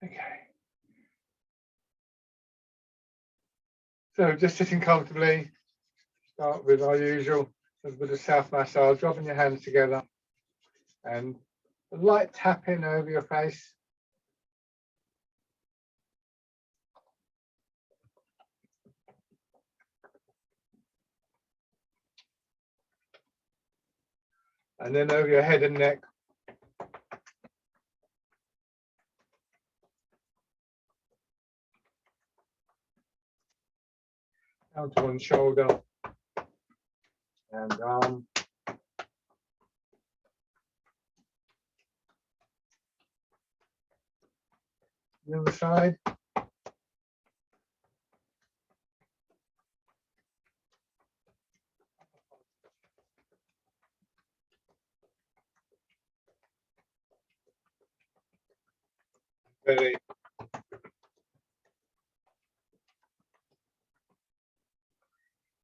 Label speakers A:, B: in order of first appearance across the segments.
A: Okay. So just sitting comfortably, start with our usual bit of self massage, rubbing your hands together and a light tapping over your face. And then over your head and neck. Down to one shoulder and arm. The other side. Belly.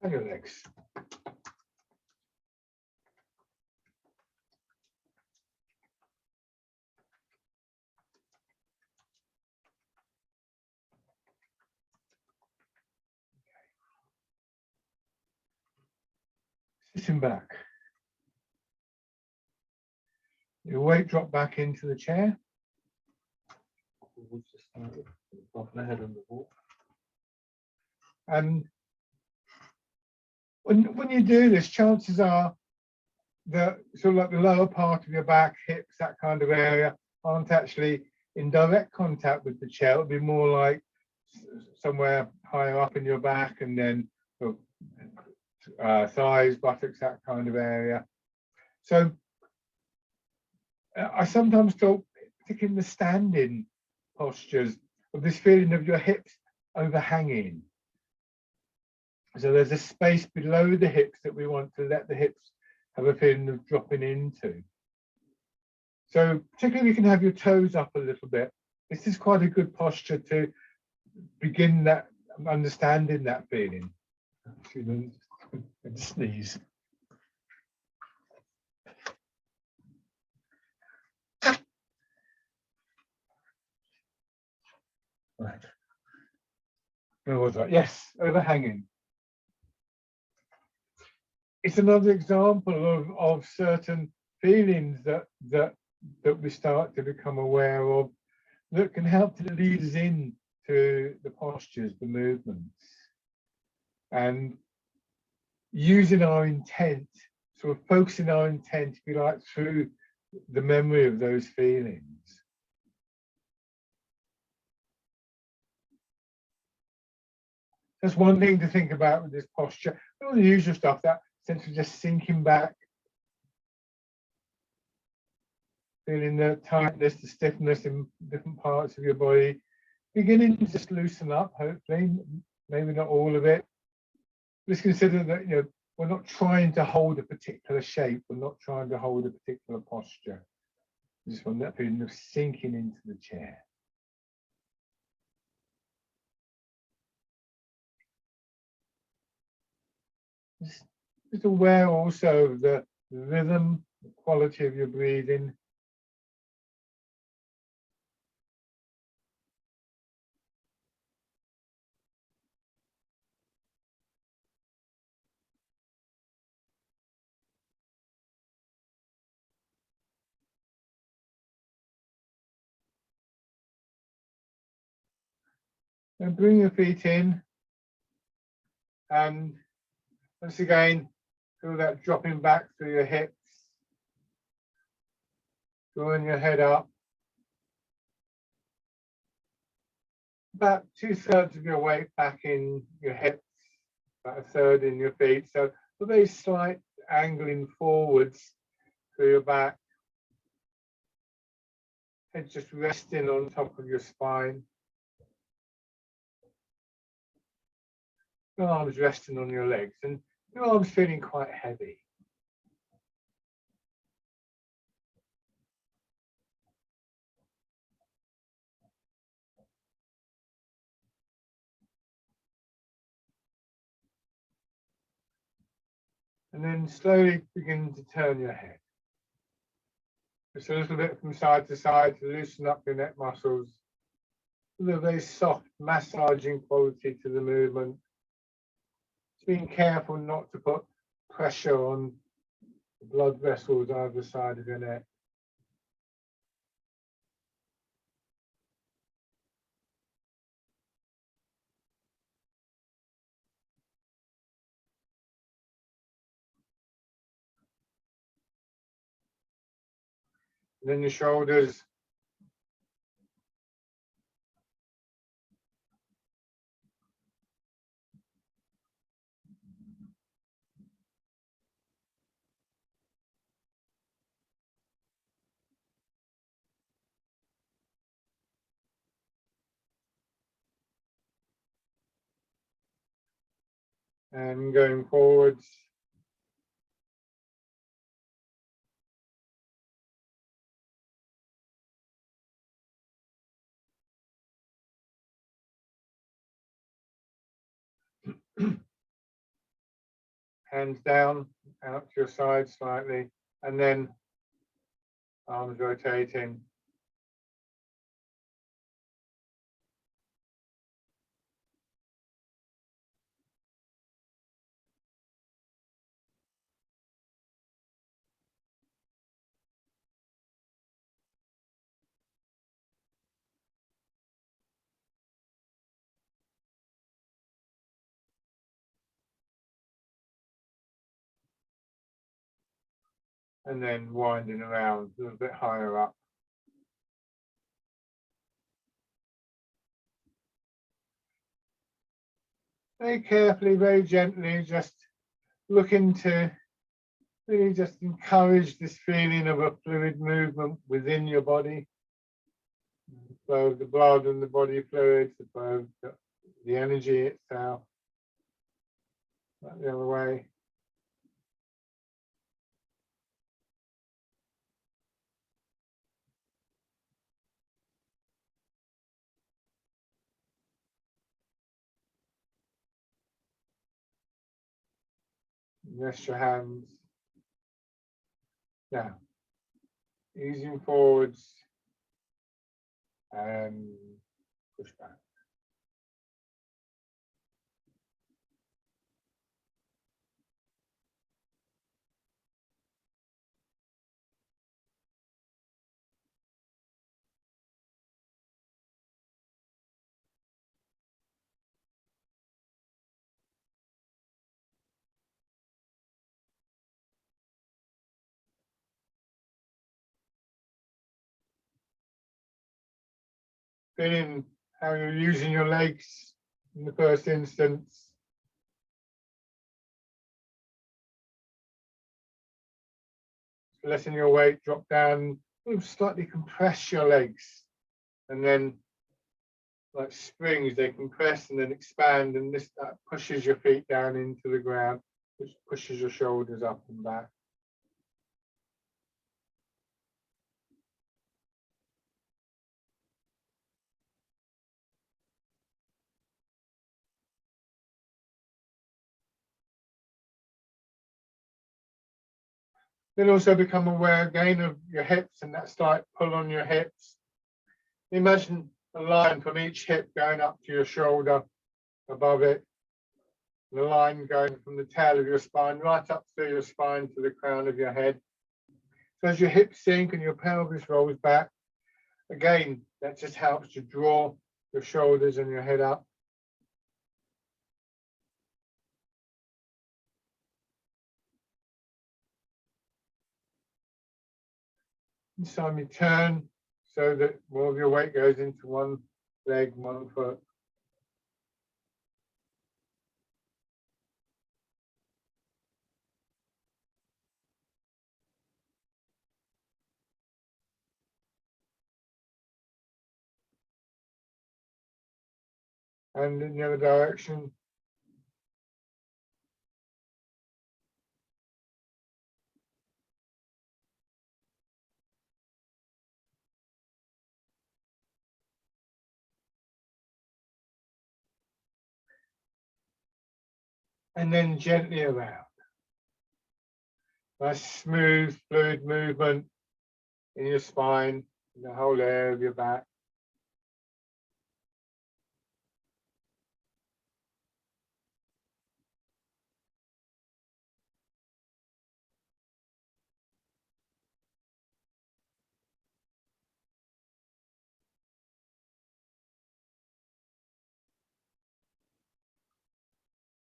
A: And your legs. Sitting back. Your weight drop back into the chair. And when you do this, chances are that sort of like the lower part of your back, hips, that kind of area, aren't actually in direct contact with the chair. It'll be more like somewhere higher up in your back, and then thighs, buttocks, that kind of area. So I sometimes talk, particularly in the standing postures, of this feeling of your hips overhanging. So there's a space below the hips that we want to let the hips have a feeling of dropping into. So particularly you can have your toes up a little bit. This is quite a good posture to begin that understanding that feeling. And sneeze. Right. Where was I? Yes, overhanging. It's another example of certain feelings that we start to become aware of that can help to lead us in to the postures, the movements, and using our intent, sort of focusing our intent, if you like, through the memory of those feelings. That's one thing to think about with this posture. All the usual stuff, that sense of just sinking back, feeling the tightness, the stiffness in different parts of your body, beginning to just loosen up, hopefully, maybe not all of it. Just consider that, you know, we're not trying to hold a particular shape, we're not trying to hold a particular posture. We just want that feeling of sinking into the chair. Just aware also of the rhythm, the quality of your breathing. And bring your feet in, and once again, feel that dropping back through your hips, drawing your head up. About 2/3 of your weight back in your hips, about 1/3 in your feet. So a very slight angling forwards through your back. Head just resting on top of your spine. Your arms resting on your legs, and your arms feeling quite heavy. And then slowly begin to turn your head. Just a little bit from side to side to loosen up your neck muscles. with a very soft massaging quality to the movement. Just being careful not to put pressure on the blood vessels either side of your neck. And then your shoulders. And going forwards. Hands down, out to your side slightly, and then arms rotating. And then winding around a little bit higher up. Very carefully, very gently, just looking to really just encourage this feeling of a fluid movement within your body. The flow of the blood and the body fluids, the flow of the energy itself. Back the other way. Rest your hands. Now, easing forwards and push back. Feeling how you're using your legs in the first instance. Letting your weight drop down, slightly compress your legs, and then like springs, they compress and then expand, and that pushes your feet down into the ground, which pushes your shoulders up and back. Then also become aware again of your hips and that slight pull on your hips. Imagine a line from each hip going up to your shoulder, above it. The line going from the tail of your spine right up through your spine to the crown of your head. So as your hips sink and your pelvis rolls back, again, that just helps to draw your shoulders and your head up. Each time you turn so that more of your weight goes into one leg, one foot. And in the other direction. And then gently around. Nice smooth, fluid movement in your spine, in the whole area of your back.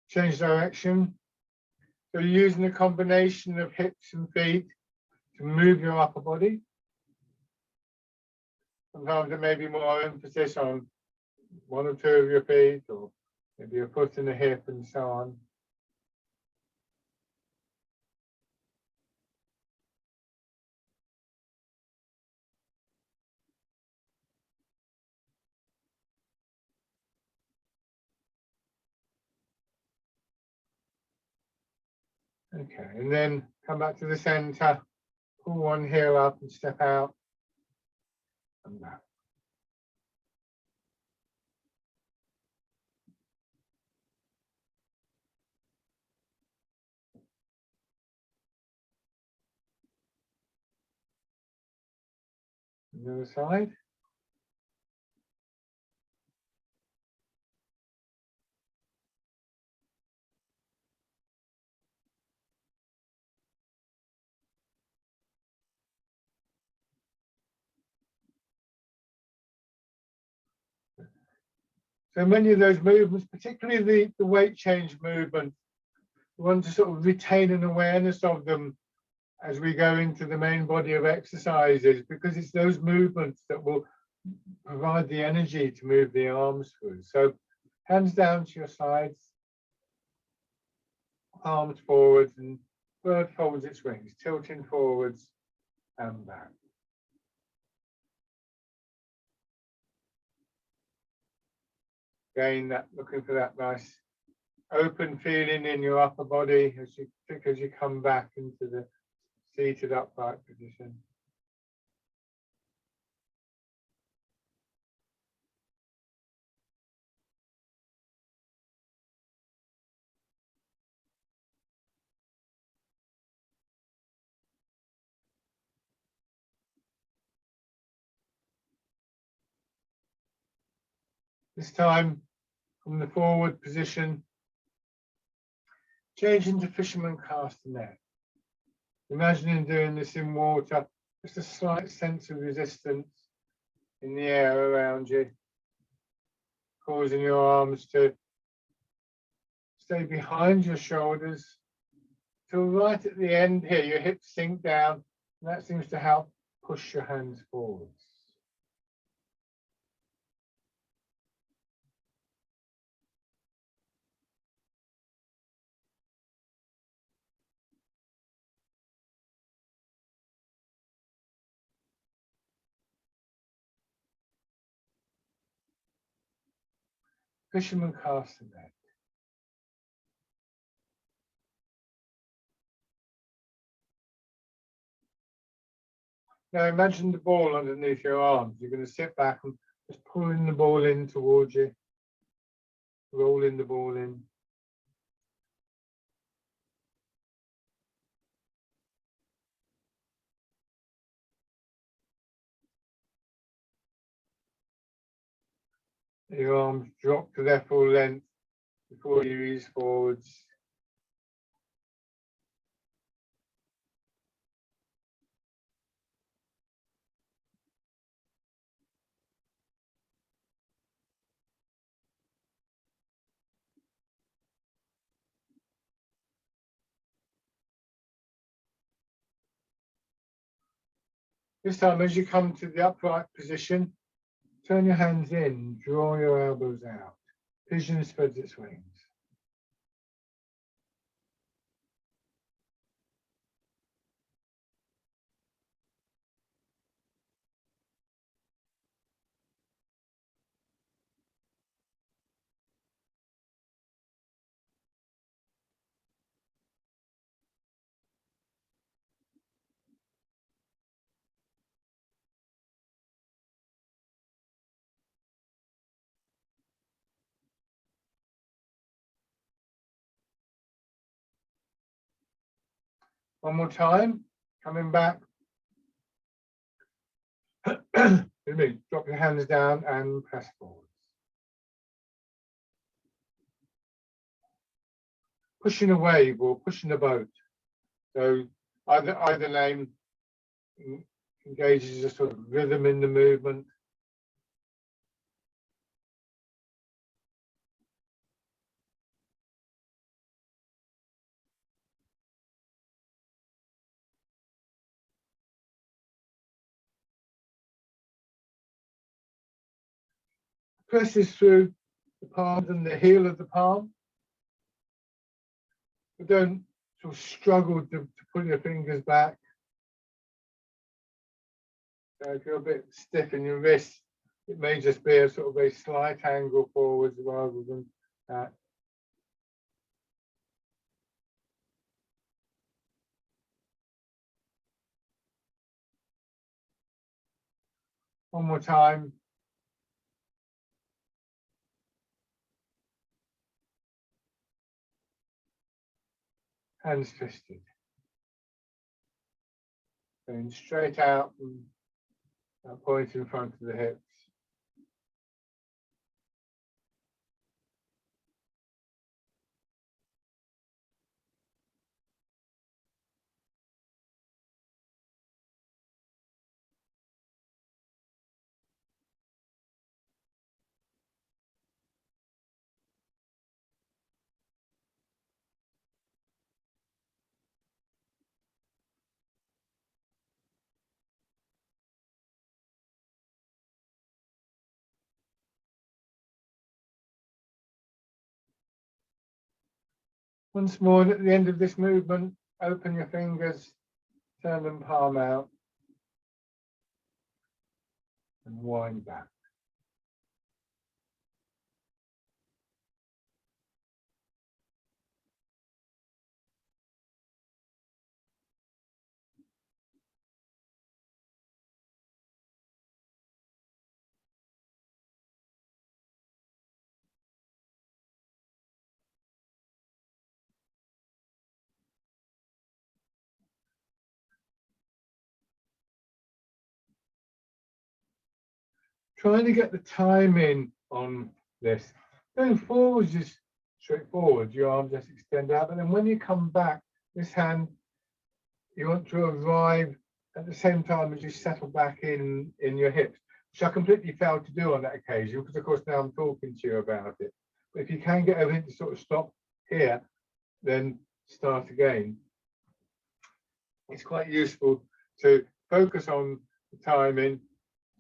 A: change direction. So you're using a combination of hips and feet to move your upper body. Sometimes there may be more emphasis on one or two of your feet, or maybe a foot and a hip, and so on. Okay, and then come back to the center, pull one heel up and step out and back. The other side. So many of those movements, particularly the weight change movement, we want to sort of retain an awareness of them as we go into the main body of exercises, because it's those movements that will provide the energy to move the arms through. So hands down to your sides, arms forwards, and bird folds its wings, tilting forwards and back. Again, looking for that nice open feeling in your upper body as you come back into the seated upright position. This time, from the forward position, change into Fisherman Cast net. Imagining doing this in water, just a slight sense of resistance in the air around you, causing your arms to stay behind your shoulders till right at the end here, your hips sink down, and that seems to help push your hands forwards. Fisherman Cast net. Now imagine the ball underneath your arms. You're going to sit back and just pulling the ball in towards you, rolling the ball in. Your arms drop to their full length before you ease forwards. This time, as you come to the upright position, turn your hands in, draw your elbows out. Pigeon spreads its wings. One more time, coming back. Drop your hands down and press forwards. Pushing a wave or pushing a boat. So either name engages a sort of rhythm in the movement. presses through the palms and the heel of the palm. But don't sort of struggle to pull your fingers back. So if you're a bit stiff in your wrists, it may just be a sort of a slight angle forwards rather than that. One more time. Hands twisted. Going straight out from that point in front of the hips. Once more, at the end of this movement, open your fingers, turn them palm out, and wind back. Trying to get the timing on this. Going forwards is straightforward. Your arm just extend out, but then when you come back, this hand, you want to arrive at the same time as you settle back in your hips, which I completely failed to do on that occasion because, of course, now I'm talking to you about it. But if you can get everything to sort of stop here, then start again. It's quite useful to focus on the timing,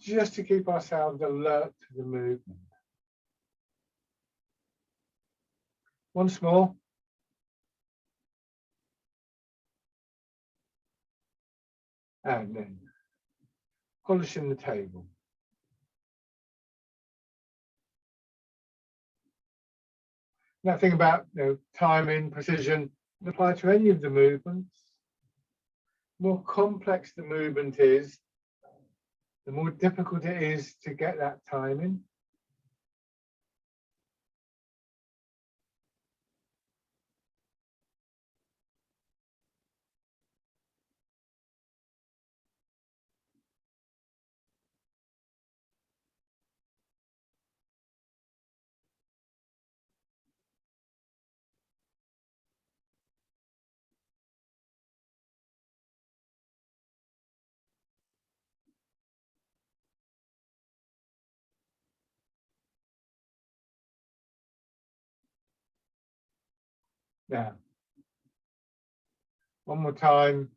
A: just to keep ourselves alert to the movement. Once more. And then polishing the table. Nothing about timing, precision, apply to any of the movements. The more complex the movement is, the more difficult it is to get that timing. Now, one more time.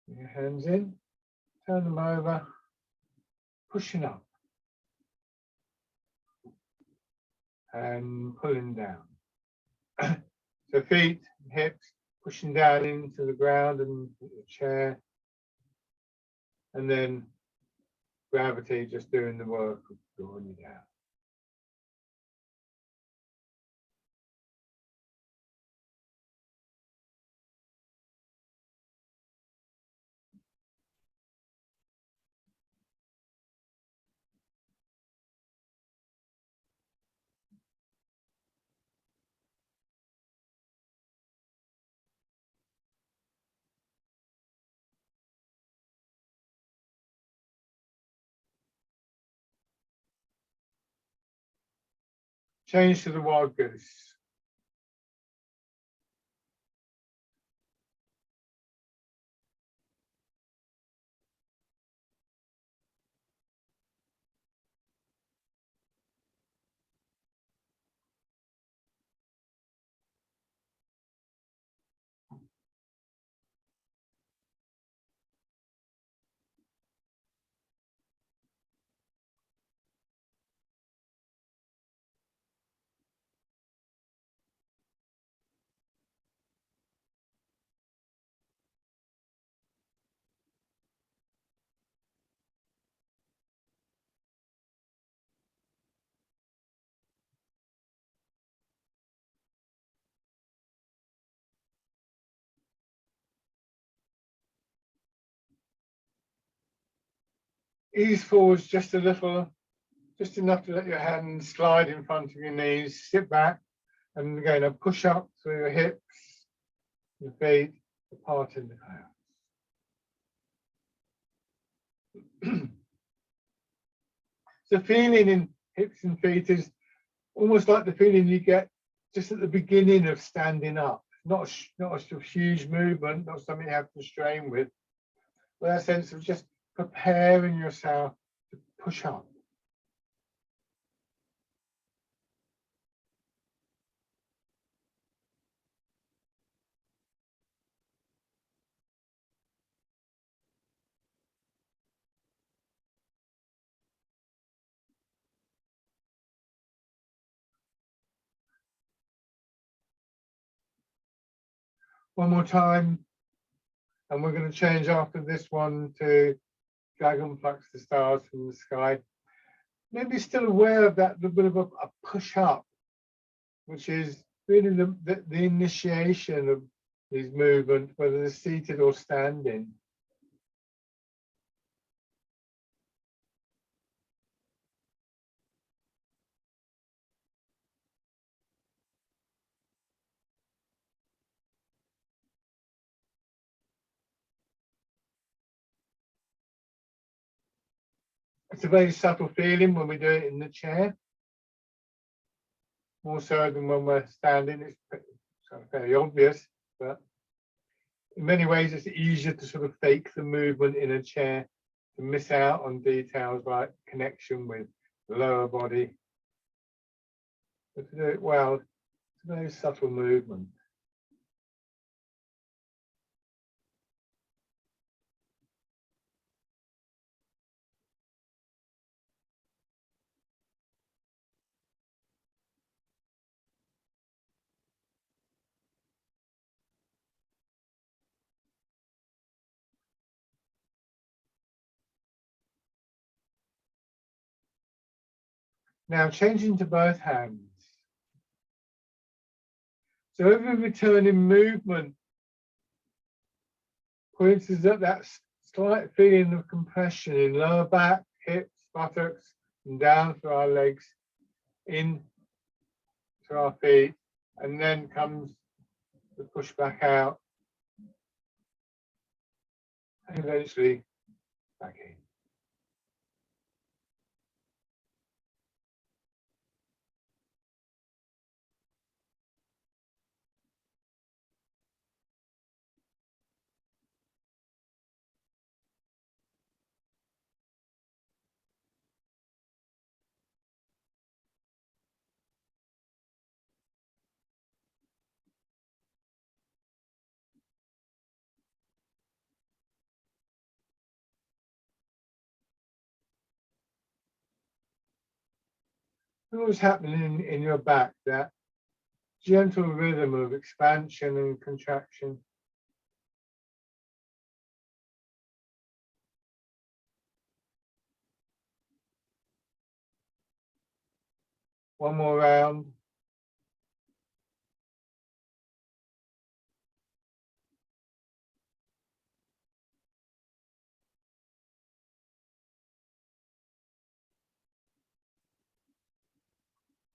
A: Your hands in, turn them over, pushing up and pulling down. So feet, hips, pushing down into the ground and the chair, and then gravity just doing the work of drawing you down. Change to the wild goose. ease forwards just a little, just enough to let your hands slide in front of your knees. Sit back, and again, a push up through your hips, your feet, apart in the clouds. So feeling in hips and feet is almost like the feeling you get just at the beginning of standing up. Not a huge movement, not something you have to strain with, but that sense of just preparing yourself to push up. One more time, and we're going to change after this one to Dragon plucks the stars from the sky. Maybe still aware of that little bit of a push up, which is really the initiation of these movements, whether they're seated or standing. It's a very subtle feeling when we do it in the chair, more so than when we're standing. It's sort of very obvious, but in many ways it's easier to sort of fake the movement in a chair, to miss out on details like connection with the lower body. But to do it well, it's a very subtle movement. Now changing to both hands. So every returning movement points us at that slight feeling of compression in lower back, hips, buttocks, and down through our legs, in to our feet, and then comes the push back out, and eventually back in. What's happening in your back, that gentle rhythm of expansion and contraction. One more round.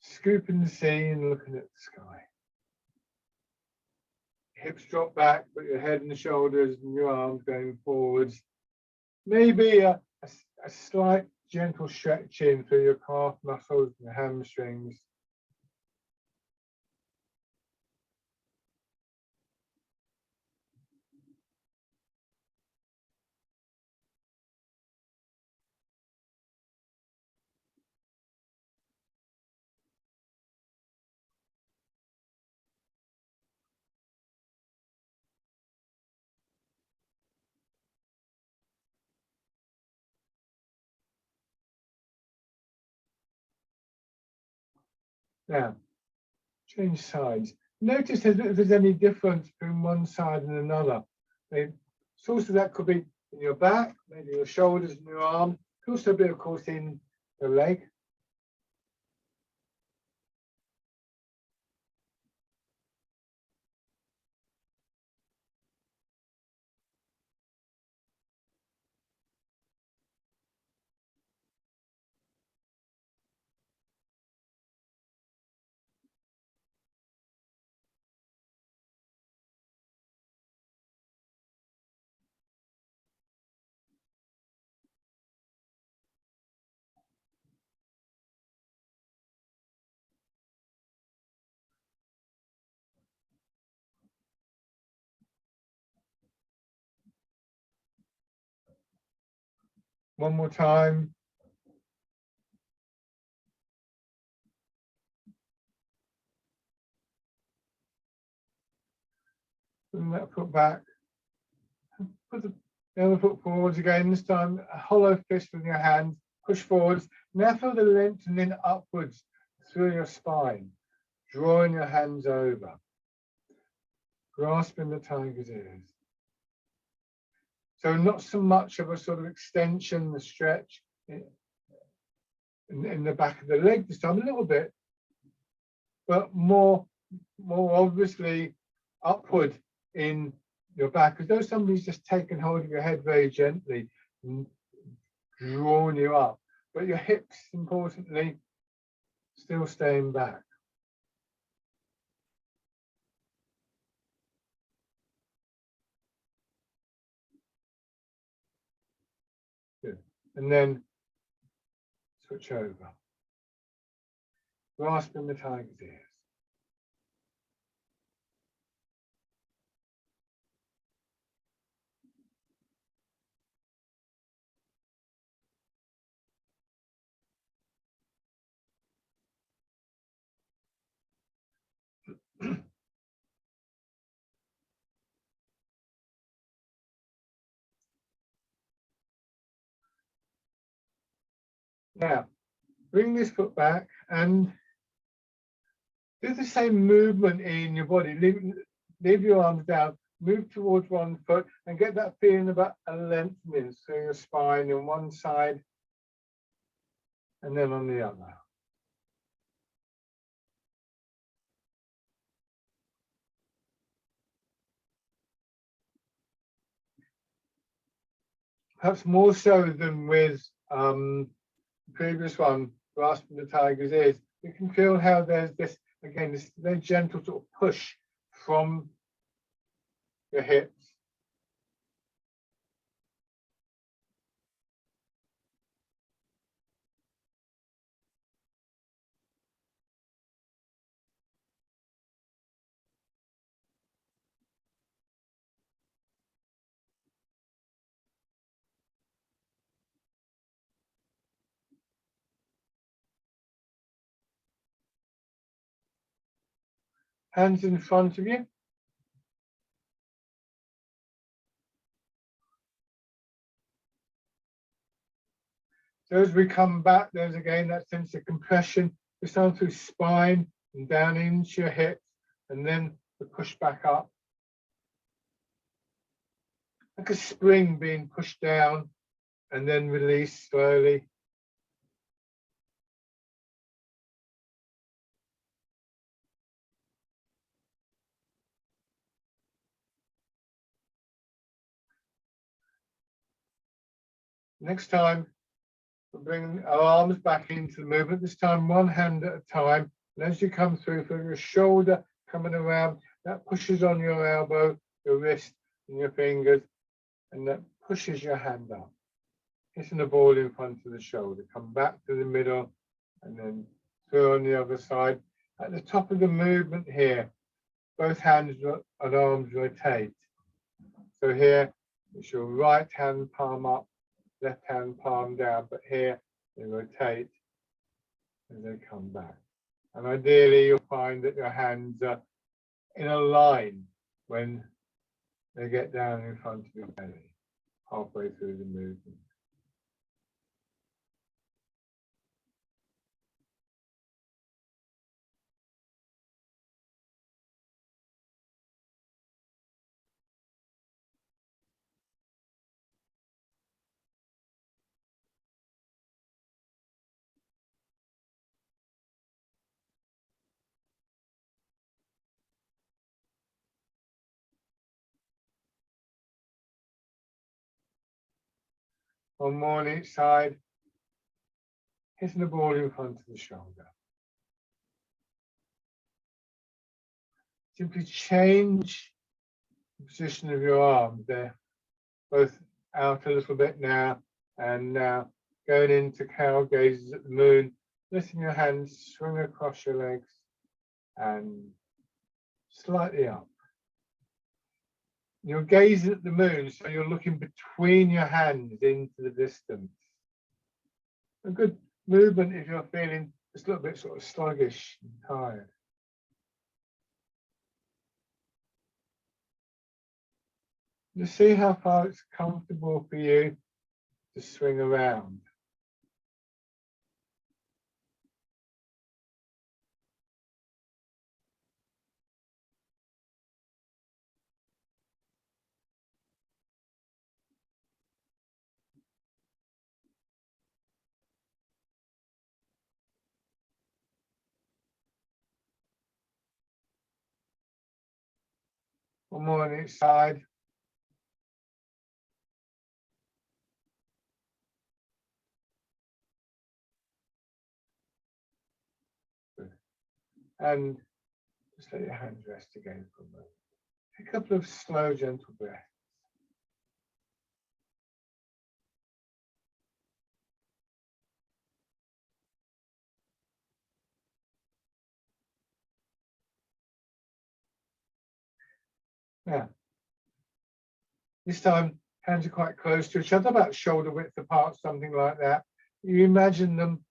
A: Scooping the sea and looking at the sky. Hips drop back, but your head and the shoulders and your arms going forwards. Maybe a slight gentle stretching through your calf muscles and the hamstrings. Now, change sides. Notice if there's any difference between one side and another. Source of that could be in your back, maybe your shoulders and your arm. Could also be, of course, in the leg. One more time. Bring that foot back. Put the other foot forwards again. This time, a hollow fist with your hand. Push forwards. Now feel the lengthening upwards through your spine. Drawing your hands over. Grasping the tiger's ears. So not so much of a sort of extension, the stretch in the back of the leg this time, a little bit, but more obviously upward in your back, as though somebody's just taken hold of your head very gently and drawn you up, but your hips, importantly, still staying back. Good. And then switch over. Grasping the tiger's ears. Now, bring this foot back and do the same movement in your body. Leave your arms down, move towards one foot and get that feeling about a lengthening through your spine on one side and then on the other. Perhaps more so than with the previous one, grasping the tiger's ears, you can feel how there's this, again, this very gentle sort of push from your hips. Hands in front of you. So as we come back, there's again that sense of compression. We start through spine and down into your hips, and then the push back up. Like a spring being pushed down and then released slowly. Next time, we'll bring our arms back into the movement, this time one hand at a time. And as you come through, feel your shoulder coming around, that pushes on your elbow, your wrist, and your fingers, and that pushes your hand up. Hitting the ball in front of the shoulder. Come back to the middle, and then through on the other side. At the top of the movement here, both hands and arms rotate. So here, it's your right hand palm up, left hand palm down, but here they rotate and they come back. And ideally, you'll find that your hands are in a line when they get down in front of your belly, halfway through the movement. One more on each side, hitting the ball in front of the shoulder. Simply change the position of your arms. They're both out a little bit now, and now going into cow gazes at the moon, letting your hands swing across your legs and slightly up. You're gazing at the moon, so you're looking between your hands into the distance. A good movement if you're feeling just a little bit sort of sluggish and tired. Just see how far it's comfortable for you to swing around. One more on each side. Good. And just let your hands rest again for a moment. A couple of slow, gentle breaths. Now, this time, hands are quite close to each other, about shoulder width apart, something like that. You imagine them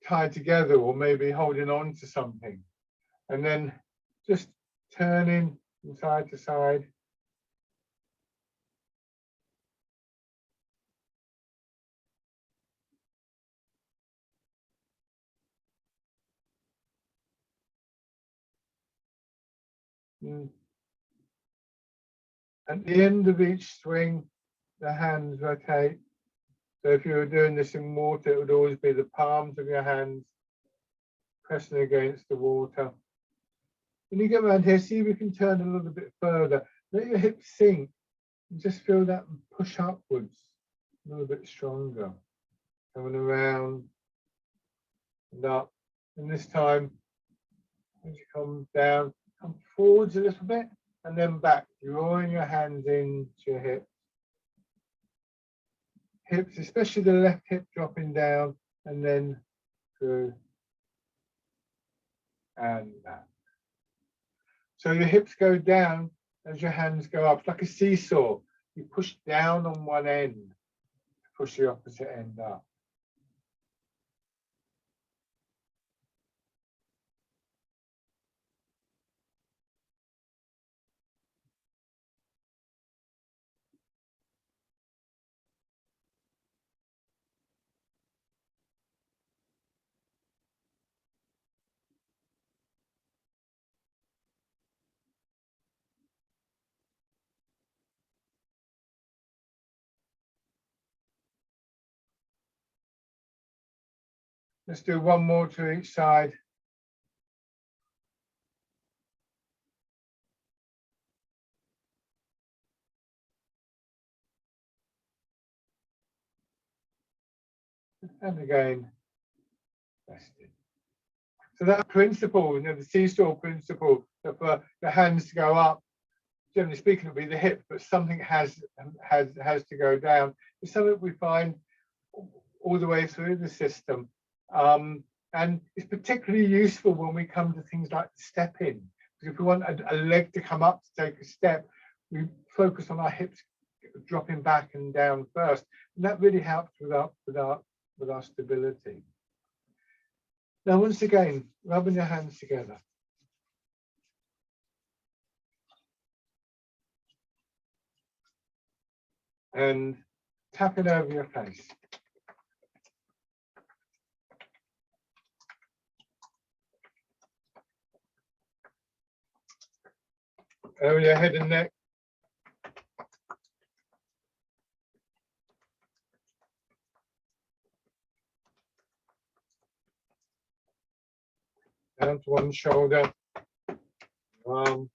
A: tied together or maybe holding on to something. And then just turning from side to side. At the end of each swing, the hands rotate. So if you were doing this in water, it would always be the palms of your hands pressing against the water. When you get around here, see if you can turn a little bit further. Let your hips sink and just feel that push upwards a little bit stronger. Coming around and up. And this time, as you come down, come forwards a little bit and then back, drawing your hands into your hips. Hips, especially the left hip dropping down and then through and back. So your hips go down as your hands go up. It's like a seesaw. You push down on one end to push the opposite end up. Let's do one more to each side. And again, rested. So that principle, you know, the seesaw principle, that for the hands to go up, generally speaking, it'll be the hip, but something has to go down. It's something we find all the way through the system. And it's particularly useful when we come to things like stepping. Because if we want a leg to come up to take a step, we focus on our hips dropping back and down first. And that really helps with our stability. Now, once again, rubbing your hands together. And tapping over your face. Over your head and neck. Down to one shoulder. Arm.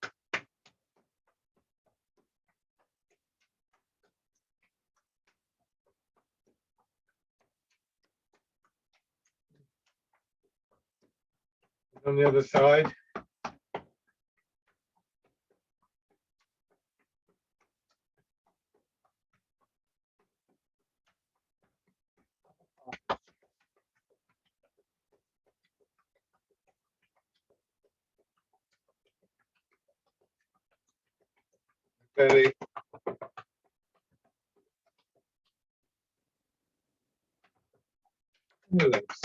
A: On the other side. Belly. your legs.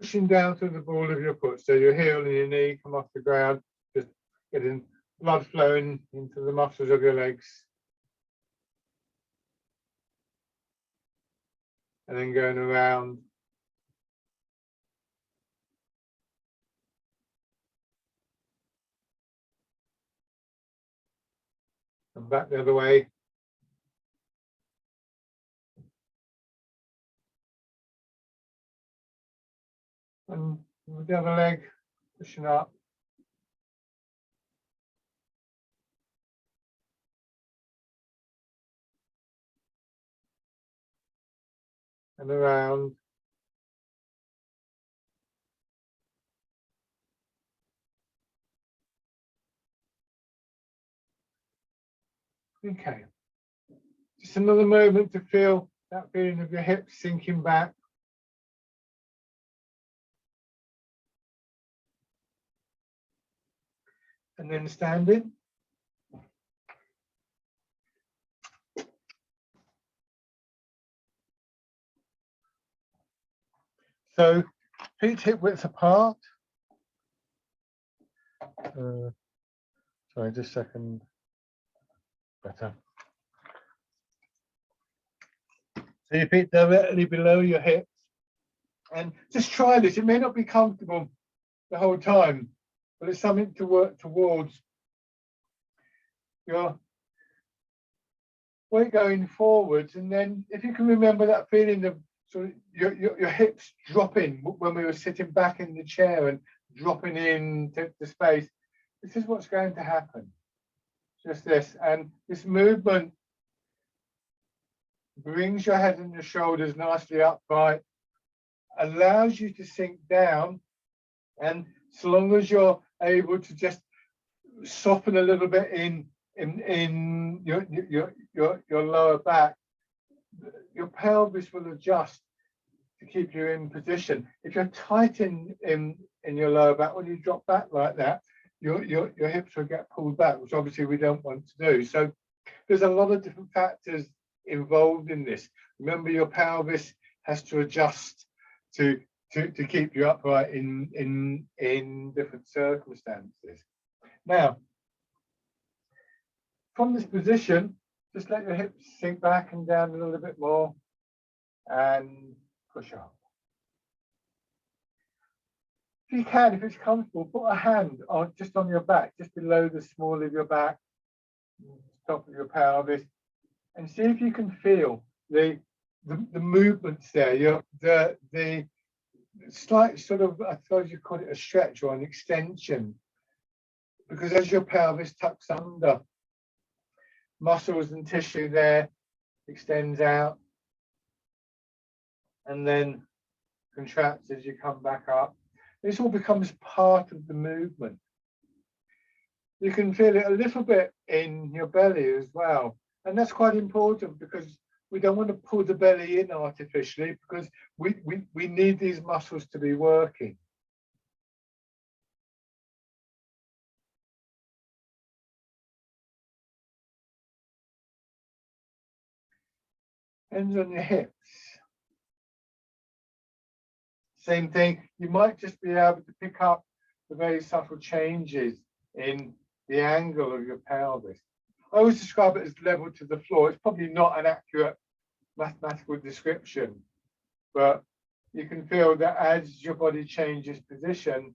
A: Pushing down through the ball of your foot, so your heel and your knee come off the ground, just getting blood flowing into the muscles of your legs. And then going around. And back the other way. And with the other leg, pushing up. And around. Okay. Just another moment to feel that feeling of your hips sinking back. And then standing. So feet hip width apart. Sorry, just a second. Better. So your feet directly below your hips. And just try this. It may not be comfortable the whole time, but it's something to work towards. Your weight going forwards, and then if you can remember that feeling of sort of your hips dropping when we were sitting back in the chair and dropping into the space, this is what's going to happen. Just this, and this movement brings your head and your shoulders nicely upright, allows you to sink down, and so long as you're able to just soften a little bit in your lower back, your pelvis will adjust to keep you in position. If you're tight in your lower back, when you drop back like that, your hips will get pulled back, which obviously we don't want to do. So there's a lot of different factors involved in this. Remember, your pelvis has to adjust to keep you upright in different circumstances. Now, from this position, just let your hips sink back and down a little bit more and push up. If you can, if it's comfortable, put a hand on just on your back, just below the small of your back, top of your pelvis, and see if you can feel the movements there. The slight sort of, I suppose you call it a stretch or an extension, because as your pelvis tucks under, muscles and tissue there extends out and then contracts as you come back up. This all becomes part of the movement. You can feel it a little bit in your belly as well, and that's quite important because we don't want to pull the belly in artificially, because we need these muscles to be working. Hands on your hips. Same thing. You might just be able to pick up the very subtle changes in the angle of your pelvis. I always describe it as level to the floor. It's probably not an accurate mathematical description, but you can feel that as your body changes position,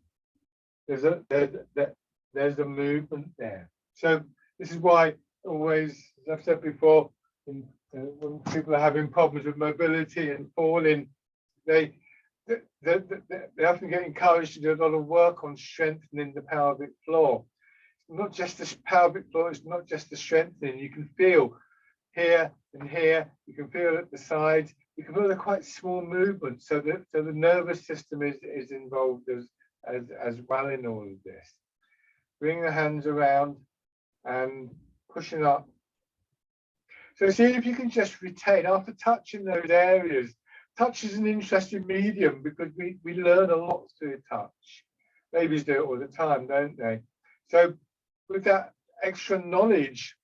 A: there's a movement there. So this is why always, as I've said before, when people are having problems with mobility and falling, they often get encouraged to do a lot of work on strengthening the pelvic floor. Not just the pelvic floor, it's not just the strengthening. You can feel here and here, you can feel at the sides, you can feel the quite small movements, so the nervous system is involved as well in all of this. Bring the hands around and pushing up. So see if you can just retain, after touching those areas, touch is an interesting medium because we learn a lot through touch. Babies do it all the time, don't they? So with that extra knowledge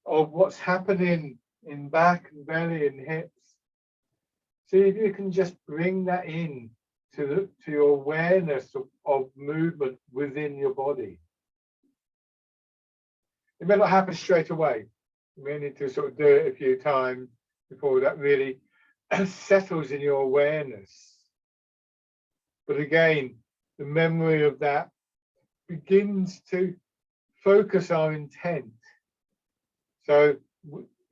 A: of what's happening in back and belly and hips, see if you can just bring that in to your awareness of movement within your body. It may not happen straight away. You may need to sort of do it a few times before that really settles in your awareness. But again, the memory of that begins to focus our intent. So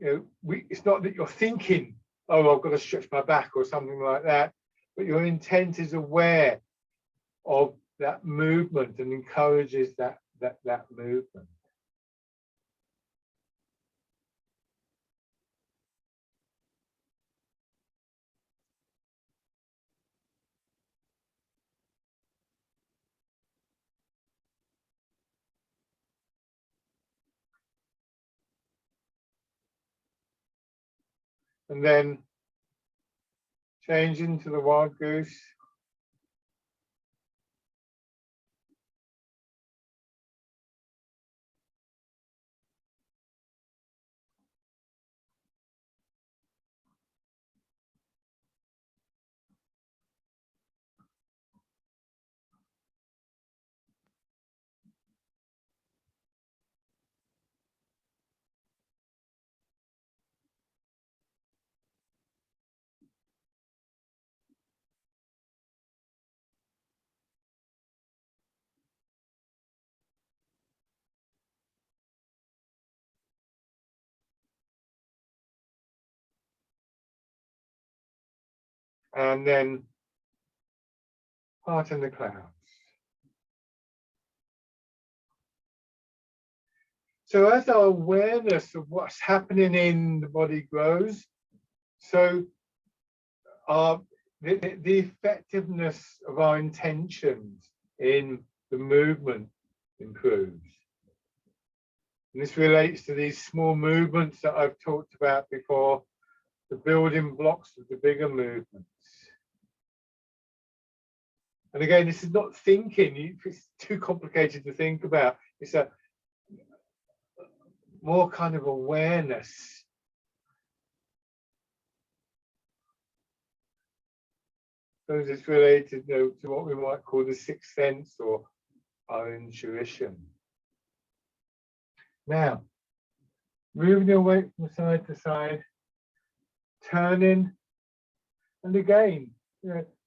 A: it's not that you're thinking, oh, I've got to stretch my back or something like that, but your intent is aware of that movement and encourages that movement. And then change into the wild goose. And then heart in the clouds. So as our awareness of what's happening in the body grows, so the effectiveness of our intentions in the movement improves. And this relates to these small movements that I've talked about before, the building blocks of the bigger movements. And again, this is not thinking, it's too complicated to think about. It's a more kind of awareness. So it's related to what we might call the sixth sense or our intuition. Now, moving your weight from side to side, turning, and again,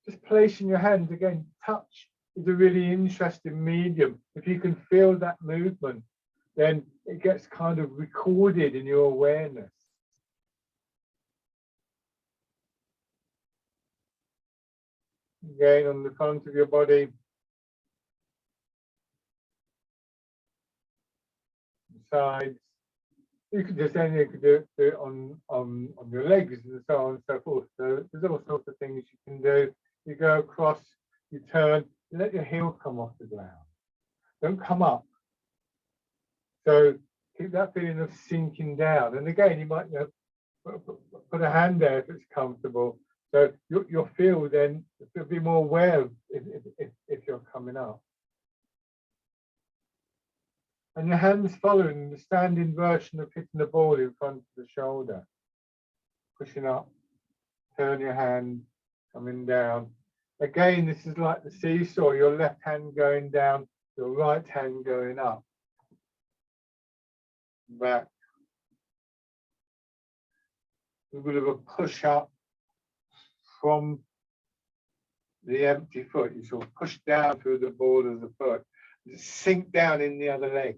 A: just placing your hands. Again, touch is a really interesting medium. If you can feel that movement, then it gets kind of recorded in your awareness. Again, on the front of your body, sides. You could just then do it on your legs and so on and so forth. So there's all sorts of things you can do. You go across, you turn, you let your heel come off the ground. Don't come up. So keep that feeling of sinking down. And again, you might put a hand there if it's comfortable. So you'll feel then, you'll be more aware of if you're coming up. And your hands following the standing version of hitting the ball in front of the shoulder. Pushing up, turn your hand, coming down. Again, this is like the seesaw, your left hand going down, your right hand going up. Back. A bit of a push up from the empty foot. You sort of push down through the ball of the foot. Sink down in the other leg.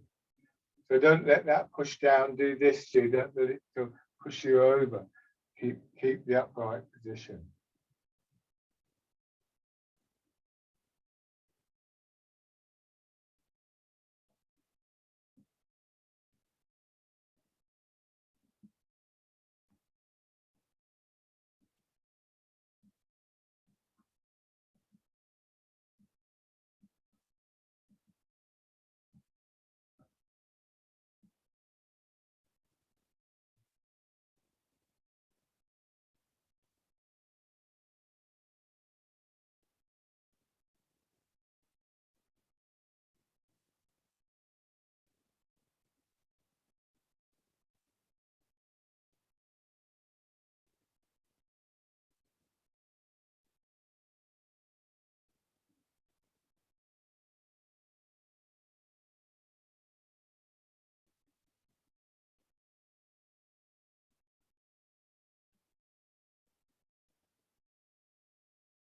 A: So don't let that push down do this to you. Don't let it to push you over. Keep the upright position.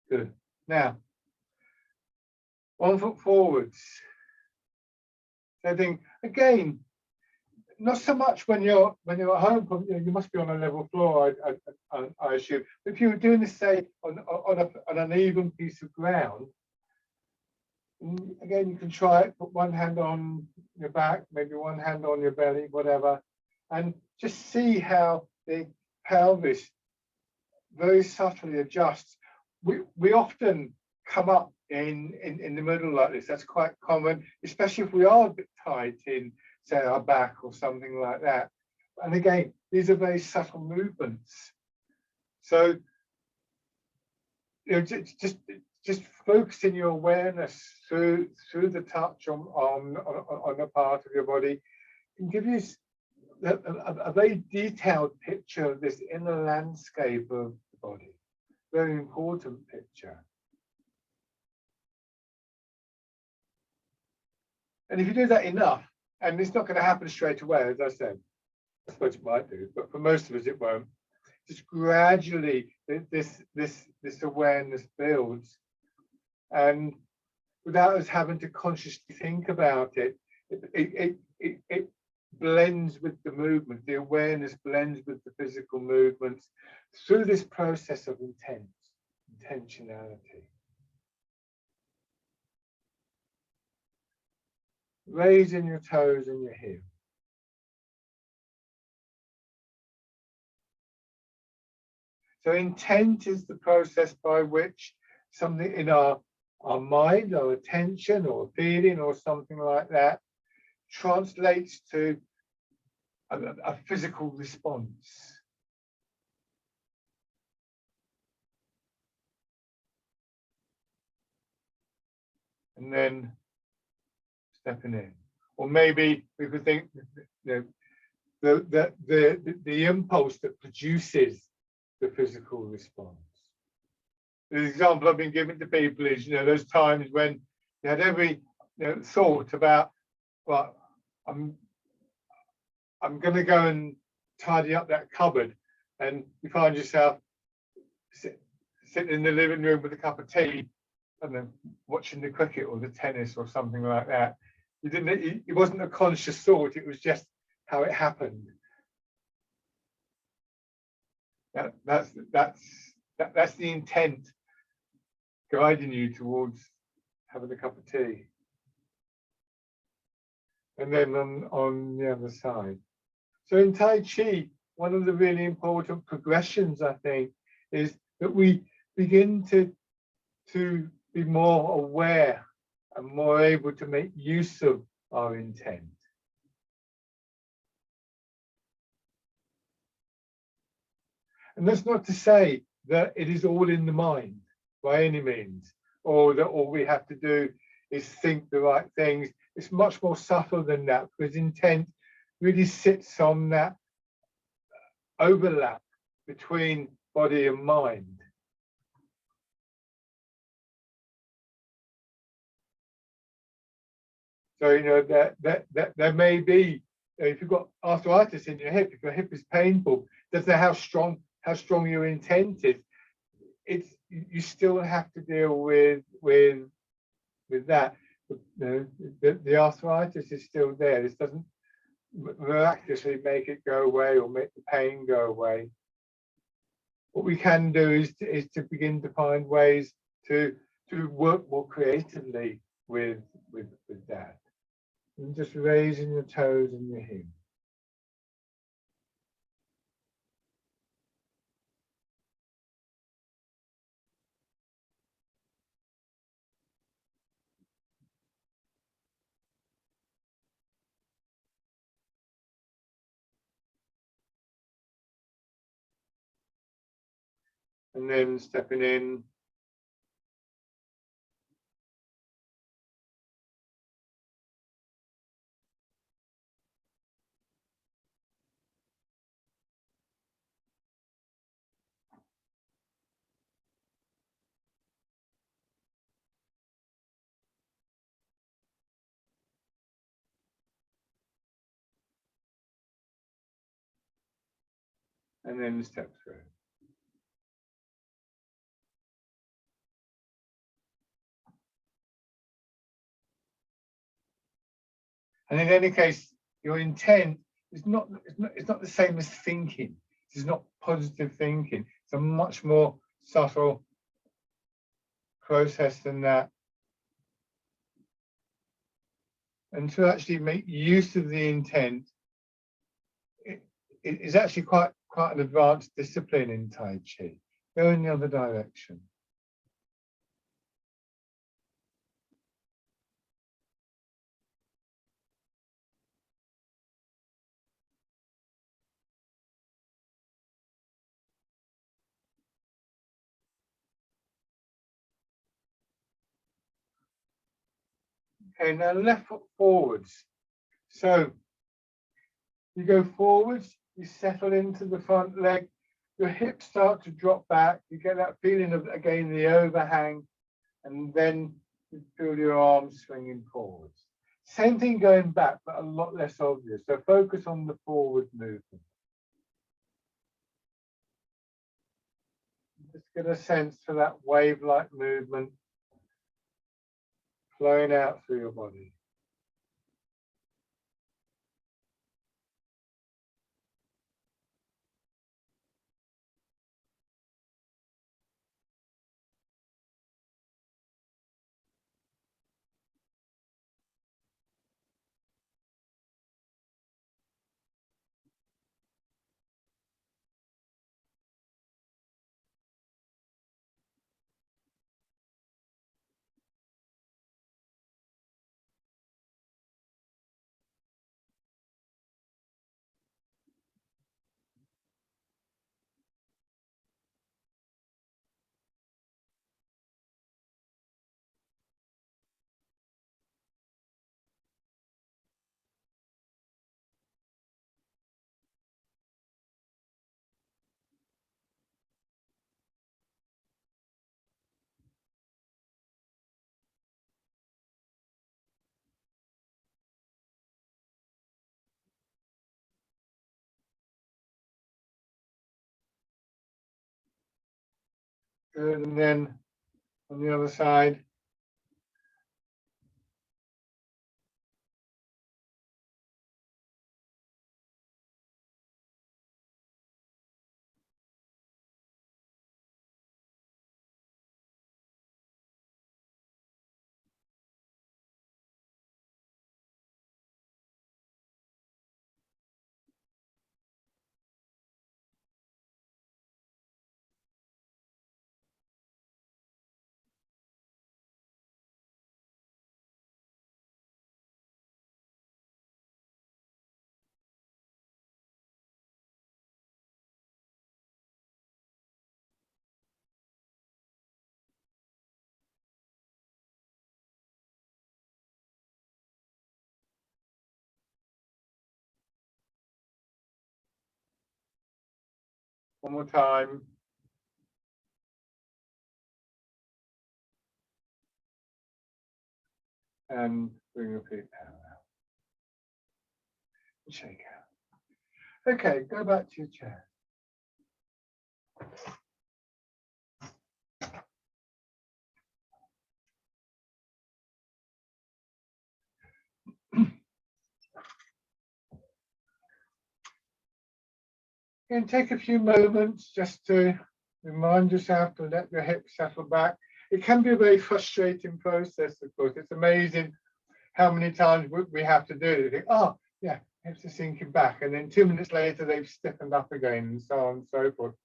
A: Good. Now, 1 foot forwards. So I think again, not so much when you're at home. You must be on a level floor, I assume. But if you were doing this, say, on an even piece of ground, again, you can try it. Put one hand on your back, maybe one hand on your belly, whatever, and just see how the pelvis very subtly adjusts. We often come up in the middle like this. That's quite common, especially if we are a bit tight in, say, our back or something like that. And again, these are very subtle movements. So, just focusing your awareness through the touch on a part of your body can give you a very detailed picture of this inner landscape of the body. Very important picture. And if you do that enough, and it's not going to happen straight away, as I said, I suppose it might do, but for most of us it won't. Just gradually, this awareness builds, and without us having to consciously think about it, it blends with the movement. The awareness blends with the physical movements through this process of intentionality. Raising your toes and your heel. So intent is the process by which something in our mind, or attention, or feeling, or something like that, translates to a physical response. And then stepping in. Or maybe we could think, the impulse that produces the physical response. The example I've been giving to people is, those times when you had every thought about, well, I'm going to go and tidy up that cupboard, and you find yourself sitting in the living room with a cup of tea and then watching the cricket or the tennis or something like that. It wasn't a conscious thought, it was just how it happened. That's the intent guiding you towards having a cup of tea. And then on the other side. So in Tai Chi, one of the really important progressions, I think, is that we begin to be more aware and more able to make use of our intent. And that's not to say that it is all in the mind by any means, or that all we have to do is think the right things. It's much more subtle than that, because intent really sits on that overlap between body and mind. So there may be, if you've got arthritis in your hip, if your hip is painful, doesn't matter how strong your intent is, you still have to deal with that. The arthritis is still there. This doesn't miraculously make it go away or make the pain go away. What we can do is to begin to find ways to work more creatively with that. And just raising your toes and your heel. And then stepping in. And then step through. And in any case, your intent is not the same as thinking. It's not positive thinking. It's a much more subtle process than that. And to actually make use of the intent, it is actually quite an advanced discipline in Tai Chi. Go in the other direction. Okay, now left foot forwards. So you go forwards, you settle into the front leg, your hips start to drop back, you get that feeling of, again, the overhang, and then you feel your arms swinging forwards. Same thing going back, but a lot less obvious. So focus on the forward movement. Just get a sense for that wave-like movement flowing out through your body. Good, and then on the other side. One more time. And bring your feet down now. Shake out. Okay, go back to your chair. You can take a few moments just to remind yourself to let your hips settle back. It can be a very frustrating process, of course. It's amazing how many times we have to do it. You think, oh, yeah, hips are sinking back. And then 2 minutes later, they've stiffened up again, and so on and so forth.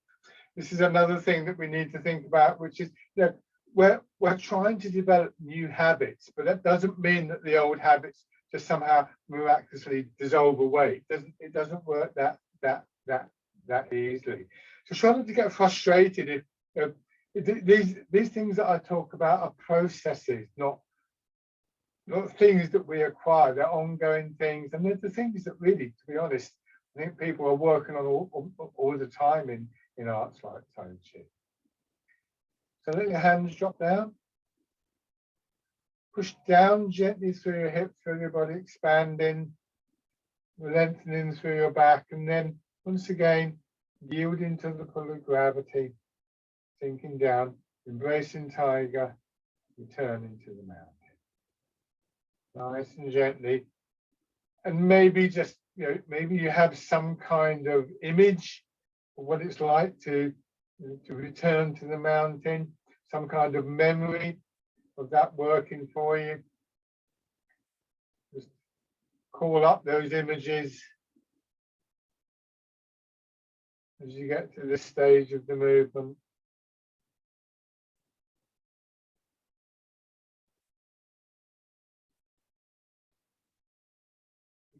A: This is another thing that we need to think about, which is that we're trying to develop new habits, but that doesn't mean that the old habits just somehow miraculously dissolve away. It doesn't work that easily. So try not to get frustrated if these things that I talk about are processes, not things that we acquire. They're ongoing things, and they're the things that really, to be honest, I think people are working on all the time in arts like Tai Chi. So let your hands drop down. Push down gently through your hips, through your body, expanding, lengthening through your back, and then once again, yielding to the pull of gravity, sinking down, embracing tiger, returning to the mountain. Nice and gently, And maybe just, maybe you have some kind of image of what it's like to return to the mountain, some kind of memory of that working for you. Just call up those images as you get to this stage of the movement.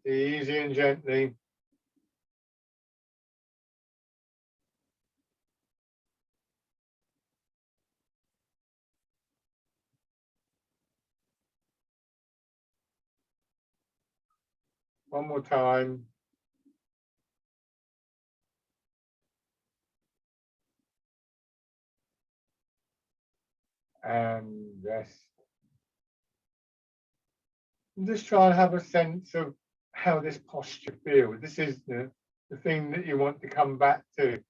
A: Easy and gently. One more time. And rest. And just try and have a sense of how this posture feels. This is the thing that you want to come back to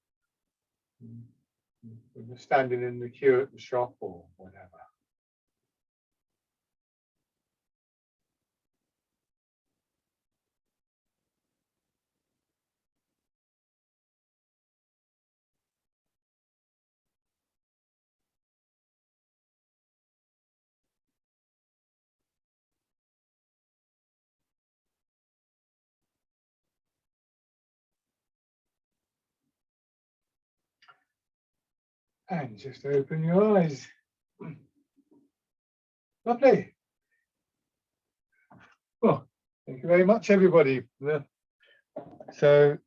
A: when you're standing in the queue at the shop or whatever. And just open your eyes. Lovely. Well, thank you very much, everybody. So